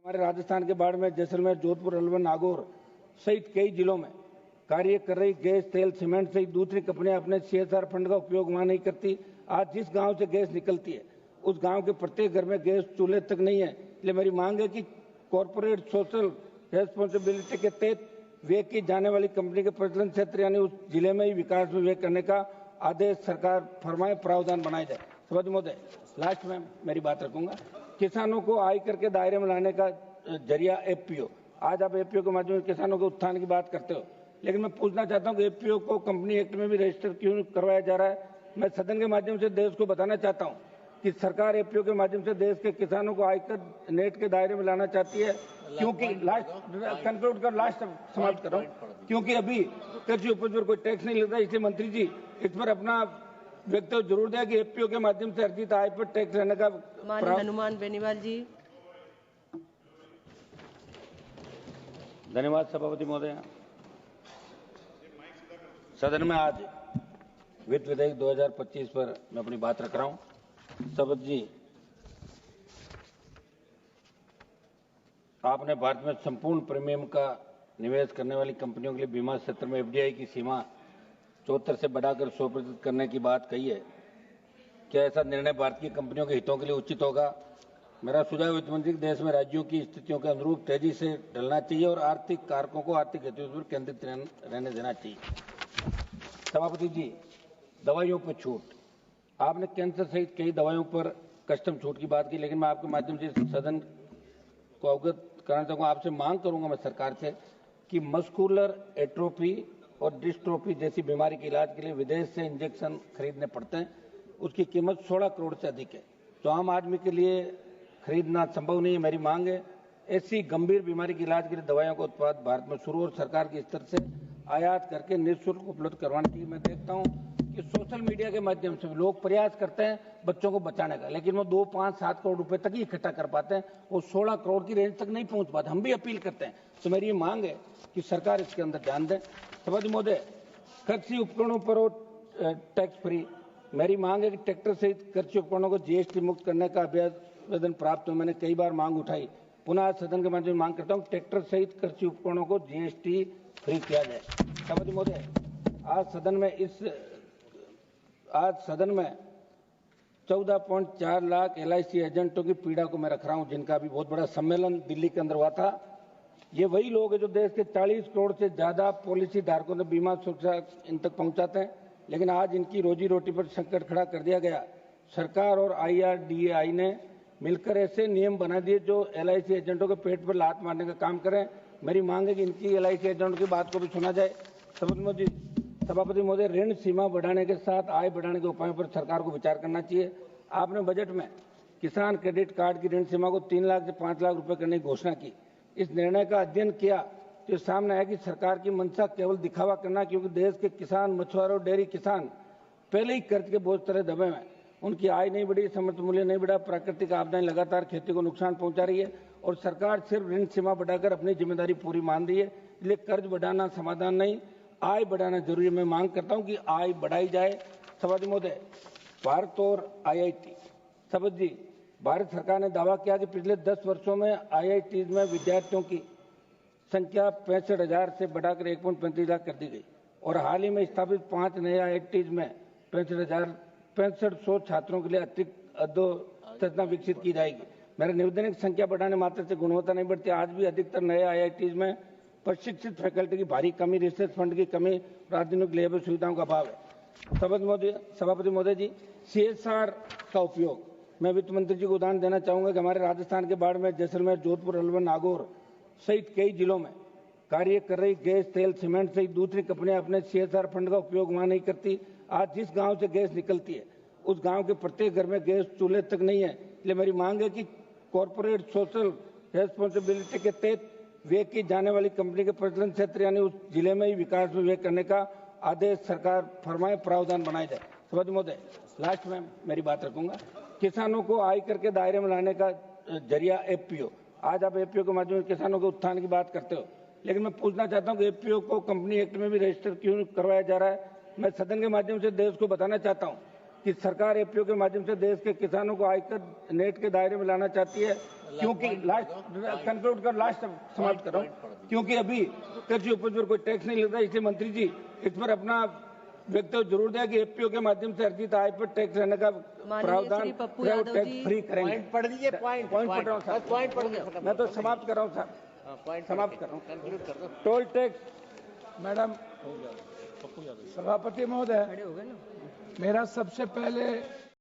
हमारे राजस्थान के बाड़मेर, जैसलमेर, जोधपुर, अलवर, नागौर सहित कई जिलों में कार्य कर रही गैस, तेल, सीमेंट सहित दूसरी कंपनियां अपने CSR फंड का उपयोग वहां नहीं करती। आज जिस गांव से गैस निकलती है उस गांव के प्रत्येक घर में गैस चूल्हे तक नहीं है। इसलिए मेरी मांग है कि कॉर्पोरेट सोशल रेस्पॉन्सिबिलिटी के तहत व्यय की जाने वाली कंपनी के प्रचलन क्षेत्र यानी उस जिले में ही विकास में व्यय करने का आदेश सरकार फरमाए, प्रावधान बनाया जाए। सभापति महोदय, लास्ट में मेरी बात रखूंगा। किसानों को आयकर के दायरे में लाने का जरिया FPO। आज आप FPO के माध्यम से किसानों के उत्थान की बात करते हो, लेकिन मैं पूछना चाहता हूं कि FPO को कंपनी एक्ट में भी रजिस्टर क्यों करवाया जा रहा है। मैं सदन के माध्यम से देश को बताना चाहता हूं कि सरकार FPO के माध्यम से देश के किसानों को आयकर नेट के दायरे में लाना चाहती है, क्योंकि कंक्लूड कर लास्ट समाप्त कर रहा हूं, क्योंकि अभी कृषि उपज पर कोई टैक्स नहीं लगता। इसलिए मंत्री जी इस पर अपना वक्तव्य जरूर दें कि FPO के माध्यम से अर्जित आय पर टैक्स लेने का। हनुमान बेनीवाल जी। धन्यवाद सभापति महोदय। सदन में आज वित्त विधेयक 2025 पर मैं अपनी बात रख रहा हूं। सभापति जी, आपने भारत में संपूर्ण प्रीमियम का निवेश करने वाली कंपनियों के लिए बीमा क्षेत्र में FDI की सीमा 74 से बढ़ाकर 100% करने की बात कही है। क्या ऐसा निर्णय भारत की कंपनियों के हितों के लिए उचित होगा? मेरा सुझाव वित्त मंत्री के देश में राज्यों की स्थितियों के अनुरूप तेजी से ढलना चाहिए और आर्थिक कारकों को आर्थिक गतिविधियों पर केंद्रित रहने देना चाहिए। सभापति जी, दवाइयों पर छूट। आपने कैंसर सहित कई दवाइयों पर कस्टम छूट की बात की, लेकिन मैं आपके माध्यम से सदन को अवगत कराना चाहूंगा, आपसे मांग करूंगा मैं सरकार से कि मस्कुलर एट्रोफी और डिस्ट्रोफी जैसी बीमारी के इलाज के लिए विदेश से इंजेक्शन खरीदने पड़ते हैं, उसकी कीमत 16 करोड़ से अधिक है, तो आम आदमी के लिए खरीदना संभव नहीं है। मेरी मांग है ऐसी गंभीर बीमारी के इलाज के लिए दवाइयों का उत्पाद भारत में शुरू और सरकार के स्तर से आयात करके निःशुल्क उपलब्ध करवाने की। मैं देखता हूं कि सोशल मीडिया के माध्यम से लोग प्रयास करते हैं बच्चों को बचाने का, लेकिन वो 2, 5, 7 करोड़ रुपए तक ही इकट्ठा कर पाते हैं, वो 16 करोड़ की रेंज तक नहीं पहुंच पाते। हम भी अपील करते हैं, तो मेरी ये मांग है कि सरकार इसके अंदर ध्यान दें। सभापति महोदय, कृषि उपकरणों पर टैक्स फ्री। मेरी मांग है कि ट्रैक्टर सहित कृषि उपकरणों को GST मुक्त करने का आवेदन प्राप्त हो। मैंने कई बार मांग उठाई, पुनः सदन के माध्यम से मांग करता हूं, ट्रैक्टर सहित कृषि उपकरणों को GST फ्री किया जाए। सभापति महोदय, आज सदन में 14.4 लाख LIC एजेंटों की पीड़ा को मैं रख रहा हूं, जिनका अभी बहुत बड़ा सम्मेलन दिल्ली के अंदर हुआ था। ये वही लोग हैं जो देश के 40 करोड़ से ज्यादा पॉलिसी धारकों से बीमा सुरक्षा इन तक पहुंचाते हैं, लेकिन आज इनकी रोजी रोटी पर संकट खड़ा कर दिया गया। सरकार और IRDAI ने मिलकर ऐसे नियम बना दिए जो LIC एजेंटों के पेट पर लात मारने का काम करें। मेरी मांग है कि इनकी LIC एजेंटों की बात को भी सुना जाए। सभापति महोदय, ऋण सीमा बढ़ाने के साथ आय बढ़ाने के उपायों पर सरकार को विचार करना चाहिए। आपने बजट में किसान क्रेडिट कार्ड की ऋण सीमा को 3 लाख से 5 लाख रुपए करने की घोषणा की। इस निर्णय का अध्ययन किया तो सामने आया कि सरकार की मंशा केवल दिखावा करना, क्योंकि देश के किसान, मछुआरे और डेयरी किसान पहले ही कर्ज के बोझ तले दबे हैं। उनकी आय नहीं बढ़ी, समर्थन मूल्य नहीं बढ़ा, प्राकृतिक आपदाएं लगातार खेती को नुकसान पहुंचा रही है और सरकार सिर्फ ऋण सीमा बढ़ाकर अपनी जिम्मेदारी पूरी मान रही है। इसलिए कर्ज बढ़ाना समाधान नहीं, आय बढ़ाना जरूरी है। मैं मांग करता हूं कि आय बढ़ाई जाए। सभापति महोदय, भारत और IIT। सभापति जी, भारत सरकार ने दावा किया कि पिछले 10 वर्षों में IIT में विद्यार्थियों की संख्या 65,000 से बढ़ाकर 1.35 लाख कर दी गई और हाल ही में स्थापित 5 नए IIT में 65,500 छात्रों के लिए अतिरिक्त अधोसंरचना विकसित की जाएगी। मेरा निवेदन है कि संख्या बढ़ाने मात्र से गुणवत्ता नहीं बढ़ती। आज भी अधिकतर नए IIT में प्रशिक्षित फैकल्टी की भारी कमी, रिसर्च फंड की कमी, आधुनिक लेबर सुविधाओं का अभाव है। सभापति महोदय जी, CSR का उपयोग। मैं वित्त मंत्री जी को उदाहरण देना चाहूंगा कि हमारे राजस्थान के बाड़मेर, जैसलमेर, जोधपुर, अलवर, नागौर सहित कई जिलों में कार्य कर रही गैस, तेल, सीमेंट सहित दूसरी कंपनियां अपने CSR फंड का उपयोग वहां नहीं करती। आज जिस गांव से गैस निकलती है उस गांव के प्रत्येक घर में गैस चूल्हे तक नहीं है। इसलिए मेरी मांग है कि कॉर्पोरेट सोशल रेस्पॉन्सिबिलिटी के तहत व्यय की जाने वाली कंपनी के प्रचलन क्षेत्र यानी उस जिले में ही विकास में व्यय करने का आदेश सरकार फरमाए, प्रावधान बनाया जाए। सभापति महोदय, लास्ट में मेरी बात रखूंगा। किसानों को आयकर के दायरे में लाने का जरिया FPO। आज आप FPO के माध्यम से किसानों के उत्थान की बात करते हो, लेकिन मैं पूछना चाहता हूं कि FPO को कंपनी एक्ट में भी रजिस्टर क्यों करवाया जा रहा है। मैं सदन के माध्यम से देश को बताना चाहता हूं कि सरकार एपीओ के माध्यम से देश के किसानों को आयकर नेट के दायरे में लाना चाहती है, क्योंकि कंक्लूड कर लास्ट समाप्त कर रहा हूं, क्योंकि अभी कृषि उपज पर कोई टैक्स नहीं लगता। इसलिए मंत्री जी इस पर अपना वक्तव्य जरूर दें कि एपीओ के माध्यम से अर्जित आय पर टैक्स रहने का प्रावधान टैक्स फ्री करेंगे। पढ़ लीजिए, पॉइंट पढ़ रहा हूँ सर, पॉइंट पढ़ के मैं तो समाप्त कर रहा हूँ सर, समाप्त कर रहा हूँ। कंक्लूड कर दो। टोल टैक्स मैडम सभापति महोदय, मेरा सबसे पहले